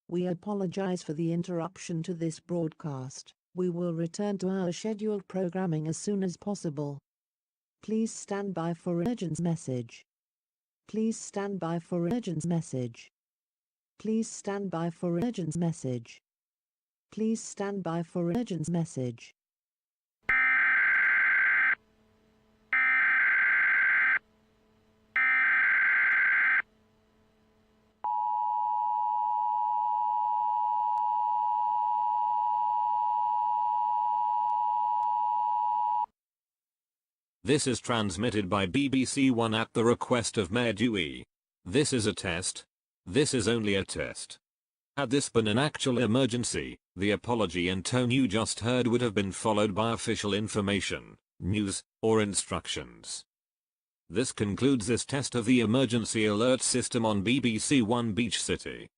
We apologize for the interruption to this broadcast. We will return to our scheduled programming as soon as possible. Please stand by for urgent message. Please stand by for urgent message. Please stand by for urgent message. Please stand by for urgent message. This is transmitted by BBC One at the request of Mayor Dewey. This is a test. This is only a test. Had this been an actual emergency, the apology and tone you just heard would have been followed by official information, news, or instructions. This concludes this test of the emergency alert system on BBC One Beach City.